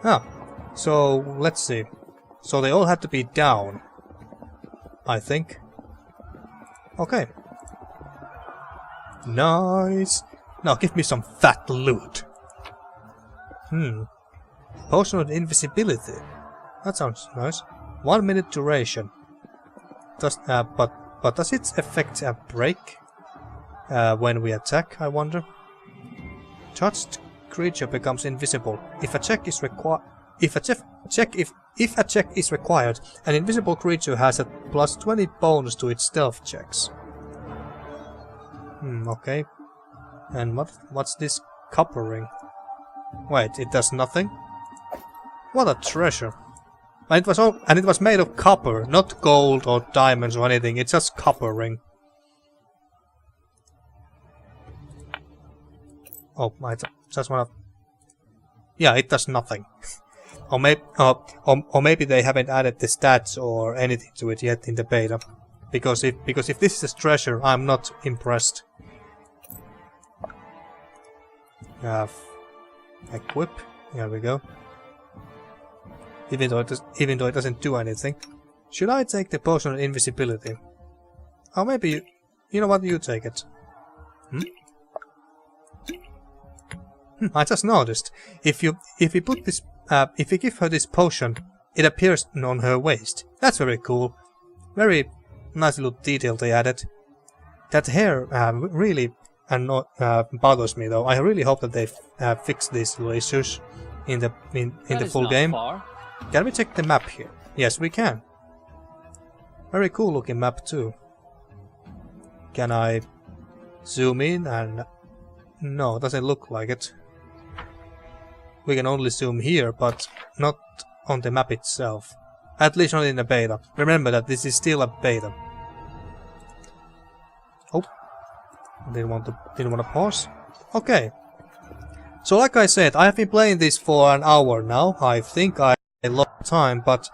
Ah. So, let's see. So they all had to be down, I think. Okay. Nice. Now give me some fat loot. Potion of invisibility. That sounds nice. 1 minute duration. Does but does it affect a break when we attack? I wonder. Touched creature becomes invisible if a check is required. If a check is required, an invisible creature has a plus 20 bonus to its stealth checks. Okay. And what's this copper ring? Wait, it does nothing? What a treasure! And it was made of copper, not gold or diamonds or anything. It's just copper ring. Oh, I just wanna... Yeah, it does nothing. Or maybe they haven't added the stats or anything to it yet in the beta. Because if this is a treasure, I'm not impressed. Equip. Here we go. Even though it doesn't do anything. Should I take the potion of invisibility? Or maybe you know what? You take it. I just noticed. If you put this, if you give her this potion, it appears on her waist. That's very cool. Very nice little detail they added. That hair really bothers me though. I really hope that they fix these little issues in the full game. Far. Can we check the map here? Yes, we can. Very cool looking map too. Can I zoom in and... No, doesn't look like it. We can only zoom here, but not on the map itself. At least not in the beta. Remember that this is still a beta. Oh, didn't want to pause. Okay. So like I said, I have been playing this for an hour now. I think I lost time, but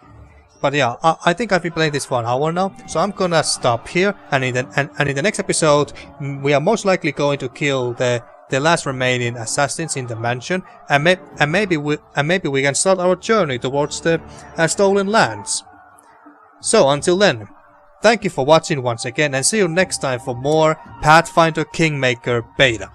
yeah, I think I've been playing this for an hour now. So I'm gonna stop here, and in the next episode, we are most likely going to kill the last remaining assassins in the mansion, and maybe we can start our journey towards the stolen lands. So until then, thank you for watching once again, and see you next time for more Pathfinder Kingmaker beta.